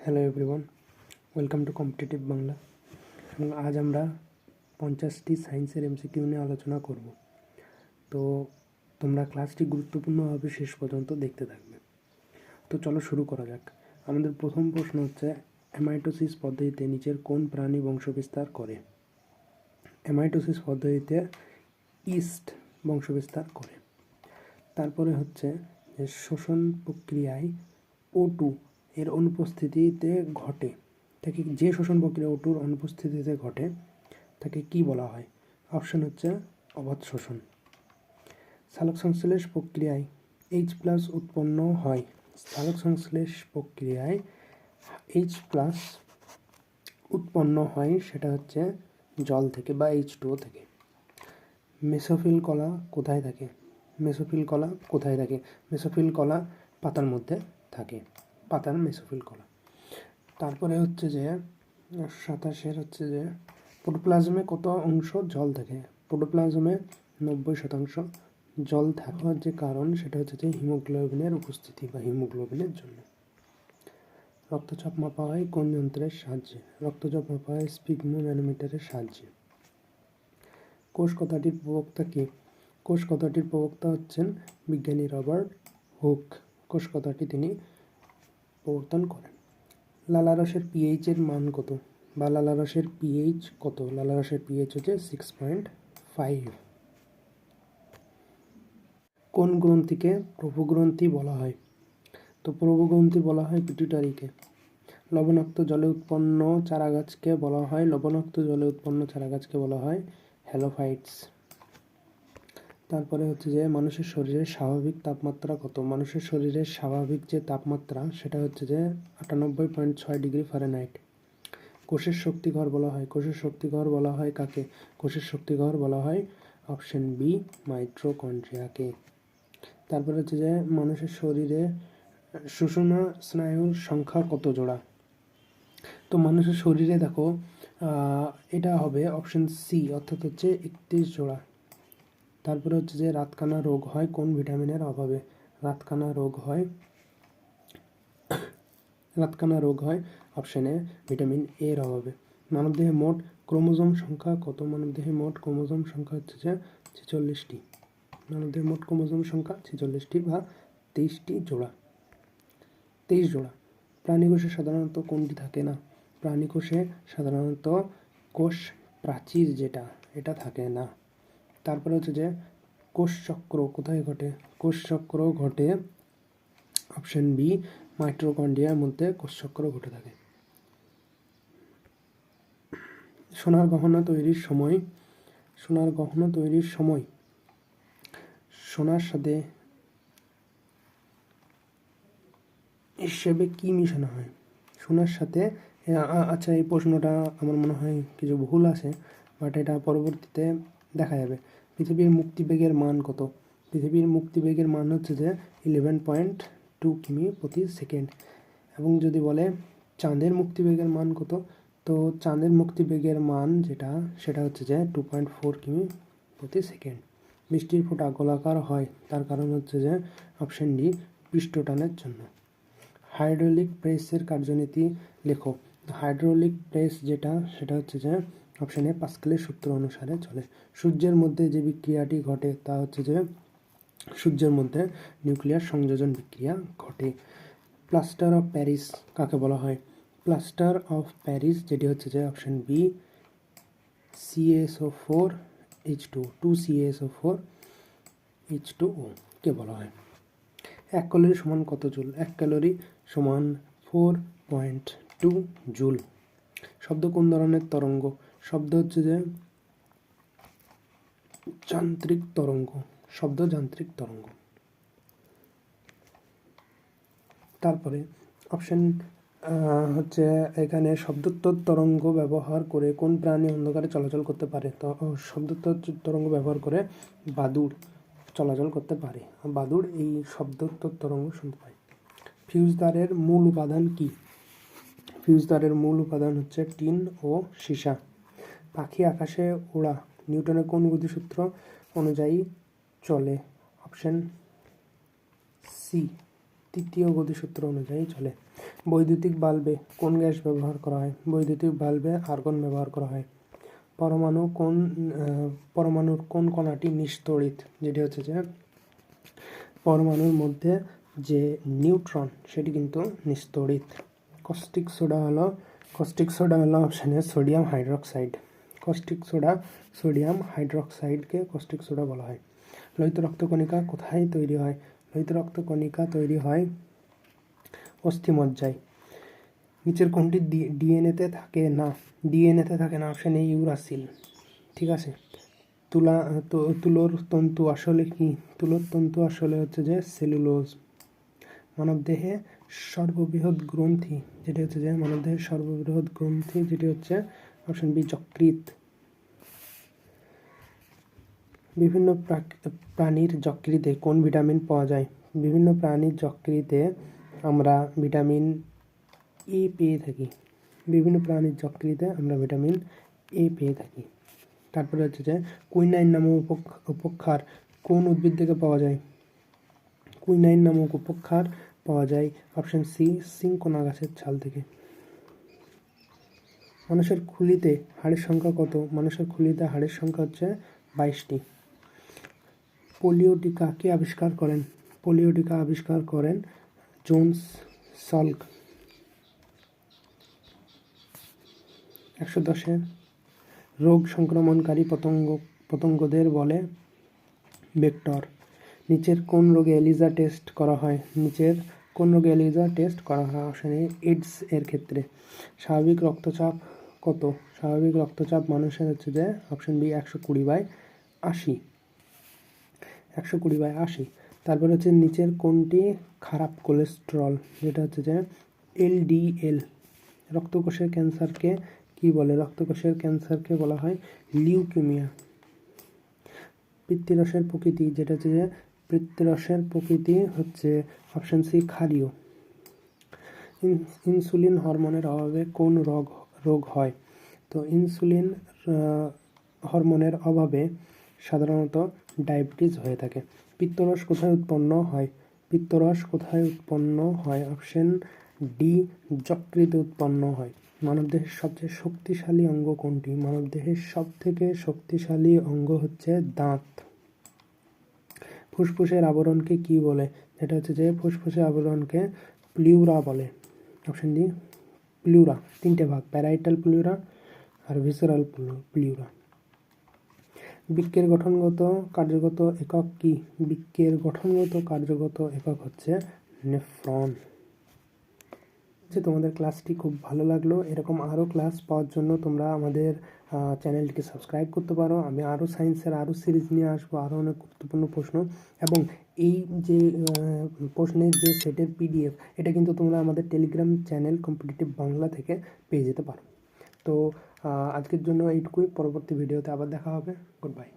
Hello everyone, welcome to competitive Bangla. এবং আজ আমরা 50টি সায়েন্সের এমসিকিউ নিয়ে আলোচনা করব। তো তোমরা ক্লাসটি গুরুত্বপূর্ণভাবে শেষ পর্যন্ত দেখতে থাকবে। তো চলো শুরু করা যাক। আমাদের প্রথম প্রশ্ন হচ্ছে, অ্যামাইটোসিস পদ্ধতিতে নিচের কোন প্রাণী বংশবিস্তার করে? অ্যামাইটোসিস পদ্ধতিতে ইস্ট বংশবিস্তার করে। তারপরে হচ্ছে যে শ্বসন প্রক্রিয়ায় O2 এর অনুপস্থিতিতে ঘটে, তাকে যে শ্বসন প্রক্রিয়া O2 এর অনুপস্থিতিতে ঘটে তাকে কি বলা হয়? অপশন হচ্ছে অবাত শ্বসন। সালোক সংশ্লেষ প্রক্রিয়ায় H+ উৎপন্ন হয়। সালোক সংশ্লেষ প্রক্রিয়ায় H+ উৎপন্ন হয়, সেটা হচ্ছে জল থেকে বা H2O থেকে। মেসোফিল কলা কোথায় থাকে? মেসোফিল কলা কোথায় থাকে? মেসোফিল কলা পাতার মধ্যে থাকে, পাতার মেসোফিল কলা। তারপরে হচ্ছে যে 27 হচ্ছে যে প্রোটোপ্লাজমে কত অংশ জল থাকে? প্রোটোপ্লাজমে 90% জল থাকার যে কারণ সেটা হচ্ছে যে হিমোগ্লোবিনের উপস্থিতি বা হিমোগ্লোবিনের জন্য। রক্তচাপ মাপা হয় কোন যন্ত্রের সাহায্যে? রক্তচাপ মাপা হয় স্পিগমোম্যানোমিটারের সাহায্যে। কোষ কথাটির প্রবক্তা কে? কোষ কথাটির প্রবক্তা হচ্ছেন বিজ্ঞানী রবার্ট হুক। কোষ কথাটি তিনি প্রবর্তন করেন। লালারসের পিএইচ এর মান কত? বা লালারসের পিএইচ কত? লালারসের পিএইচ হচ্ছে 6.5। কোন গ্রন্থিকে প্রভুগ্রন্থি বলা হয়? তো প্রভুগ্রন্থি বলা হয় পিটুইটারিকে। লবণাক্ত জলে উৎপন্ন চারাগাছকে বলা হয় হ্যালোফাইটস। তারপরে হচ্ছে যে মানুষের শরীরের স্বাভাবিক তাপমাত্রা কত? মানুষের শরীরের স্বাভাবিক যে তাপমাত্রা সেটা হচ্ছে যে 98.6 ডিগ্রি ফারেনহাইট। কোষের শক্তিঘর বলা হয় কাকে? কোষের শক্তিঘর বলা হয় অপশন বি মাইটোকন্ড্রিয়াকে। তারপরে হচ্ছে যে মানুষের শরীরে সুষুম্না স্নায়ুর সংখ্যা কত জোড়া? তো মানুষের শরীরে দেখো এটা হবে অপশন সি, অর্থাৎ হচ্ছে 31 জোড়া। তারপরে হচ্ছে যে রাতকানা রোগ হয় কোন ভিটামিনের অভাবে? রাতকানা রোগ হয় অপশন এ ভিটামিন এর অভাবে। মানবদেহে মোট ক্রোমোজোম সংখ্যা কত? মানবদেহে মোট ক্রোমোজোম সংখ্যা হচ্ছে যে 46টি। মানবদেহে মোট ক্রোমোজোম সংখ্যা 46টি বা 23 জোড়া। প্রাণীকোষে সাধারণত কোনটি থাকে না? প্রাণীকোষে সাধারণত কোষ প্রাচীর যেটা, এটা থাকে না। তারপরে হচ্ছে যে কোষচক্র কোথায় ঘটে? কোষচক্র ঘটে অপশন বি মাইটোকন্ড্রিয়ার মধ্যে কোষচক্র ঘটে থাকে। সোনার গহনা তৈরির সময় সোনার সাথে হিসেবে কি মিশানো হয়? সোনার সাথে আচ্ছা, এই প্রশ্নটা আমার মনে হয় কিছু ভুল আছে, বাট এটা পরবর্তীতে দেখা যাবে। পৃথিবীর মুক্তিবেগের মান কত? পৃথিবীর মুক্তিবেগের মান হচ্ছে যে 11.2 কিমি প্রতি সেকেন্ড। এবং যদি বলে চাঁদের মুক্তিবেগের মান কত, তো চাঁদের মুক্তিবেগের মান সেটা হচ্ছে যে 2.4 কিমি প্রতি সেকেন্ড। বৃষ্টির ফোঁটা গোলাকার হয় তার কারণ হচ্ছে যে অপশন ডি পৃষ্ঠটানের জন্য। হাইড্রোলিক প্রেসের কার্যনীতি লেখো। হাইড্রোলিক প্রেস সেটা হচ্ছে যে অপশন এ পাস্কেলের সূত্র অনুসারে চলে। সূর্যের মধ্যে যে বিক্রিয়াটি ঘটে তা হচ্ছে যে সূর্যের মধ্যে নিউক্লিয়ার সংযোজন বিক্রিয়া ঘটে। প্লাস্টার অফ প্যারিস কাকে বলা হয়? প্লাস্টার অফ প্যারিস যেটি হচ্ছে যে option B CaSO4 H2 2CaSO4 H2O কে বলা হয়। 1 ক্যালোরি সমান কত জুল? 1 ক্যালোরি সমান 4.2 জুল। শব্দ কোন ধরনের তরঙ্গ? শব্দ হচ্ছে যে যান্ত্রিক তরঙ্গ। তারপরে অপশন হচ্ছে এখানে শব্দোত্তর তরঙ্গ ব্যবহার করে কোন প্রাণী অন্ধকারে চলাচল করতে পারে? তো শব্দোত্তর তরঙ্গ ব্যবহার করে বাদুড় চলাচল করতে পারে। বাদুড় এই শব্দোত্তর তরঙ্গ শুনতে পায়। ফিউজ তারের মূল উপাদান কি? ফিউজ তারের মূল উপাদান হচ্ছে টিন ও সীসা। পাখি আকাশে ওড়া নিউটনের কোন গতিসূত্র অনুযায়ী চলে? অপশন সি তৃতীয় গতিসূত্র অনুযায়ী চলে। বৈদ্যুতিক বাল্বে কোন গ্যাস ব্যবহার করা হয়? বৈদ্যুতিক বাল্বে আর্গন ব্যবহার করা হয়। পরমাণুর কোন কণাটি নিস্তড়িত? যেটি হচ্ছে যে পরমাণুর মধ্যে যে নিউট্রন সেটি কিন্তু নিস্তড়িত। কস্টিক সোডা হলো অপশানে সোডিয়াম হাইড্রক্সাইড। সোডিয়াম হাইড্রক্সাইডকে কস্টিক সোডা বলা হয়। লোহিত রক্তকণিকা কোথায় তৈরি হয়? লোহিত রক্তকণিকা তৈরি হয় অস্থিমজ্জায়। নিচের কোনটি ডিএনএতে থাকে না? Option A uracil. ঠিক আছে। তুলোর তন্তু আসলে কি? তুলোর তন্তু আসলে হচ্ছে যে সেলুলোজ। মানবদেহে সর্ববৃহৎ গ্রন্থি যেটি হচ্ছে অপশন বি যকৃৎ। বিভিন্ন প্রাণীর যকৃতে কোন ভিটামিন পাওয়া যায়? বিভিন্ন প্রাণীর যকৃতে আমরা ভিটামিন এ পেয়ে থাকি। তারপরে হচ্ছে যে কুইনাইন নামক উপক্ষার কোন উদ্ভিদ থেকে পাওয়া যায়? অপশন সি সিনকোনা গাছের ছাল থেকে। মানুষের খুলিতে হাড়ের সংখ্যা কত? মানুষের খুলিতে হাড়ের সংখ্যা হচ্ছে 22টি। পোলিও টিকা কে আবিষ্কার করেন? পোলিও টিকা আবিষ্কার করেন জোন্স সাল্ক। 110 রোগ সংক্রমণকারী পতঙ্গদের বলে ভেক্টর। নিচের কোন রোগে এলিজা টেস্ট করা হয়? অপশন এ এইডস এর ক্ষেত্রে। স্বাভাবিক রক্তচাপ কত? স্বাভাবিক রক্তচাপ মানুষের হচ্ছে যে অপশন বি 120/80। তারপর হচ্ছে নিচের কোনটি খারাপ কোলেস্টেরল? যেটা হচ্ছে যে এলডিএল। রক্তকোষের ক্যান্সারকে কি বলে? ক্যান্সারকে বলা হয় লিউকেমিয়া। পিত্তরসের প্রকৃতি হচ্ছে অপশন সি ক্ষারীয়। ইনসুলিন হরমোনের অভাবে কোন রোগ হয়? তো ইনসুলিন হরমোনের অভাবে সাধারণত ডায়াবেটিস হয়ে থাকে। পিত্তরস কোথায় উৎপন্ন হয়? অপশন ডি যকৃতে উৎপন্ন হয়। মানবদেহের সবচেয়ে শক্তিশালী অঙ্গ কোনটি? মানবদেহের সবথেকে শক্তিশালী অঙ্গ হচ্ছে দাঁত। ফুসফুসের আবরণকে কি বলে? যেটা হচ্ছে যে ফুসফুসের আবরণকে প্লিউরা বলে। Option D pleura. 3টে ভাগ, প্যারাইটাল প্লিউরা আর ভিসেরাল প্লিউরা। বৃক্কের গঠনগত কার্যগত একক কি? বৃক্কের গঠনগত কার্যগত একক হচ্ছে নেফ্রন। তোমাদের ক্লাসটি খুব ভালো লাগলো। এরকম আরও ক্লাস পাওয়ার জন্য তোমরা আমাদের চ্যানেলটিকে সাবস্ক্রাইব করতে পারো। আমি আরও সায়েন্সের আরও সিরিজ নিয়ে আসবো, আরও অনেক গুরুত্বপূর্ণ প্রশ্ন, এবং এই যে প্রশ্নের যে সেটের পিডিএফ, এটা কিন্তু তোমরা আমাদের টেলিগ্রাম চ্যানেল কম্পিটিটিভ বাংলা থেকে পেয়ে যেতে পারো। তো আজকের জন্য এইটুকুই। পরবর্তী ভিডিওতে আবার দেখা হবে। Good bye.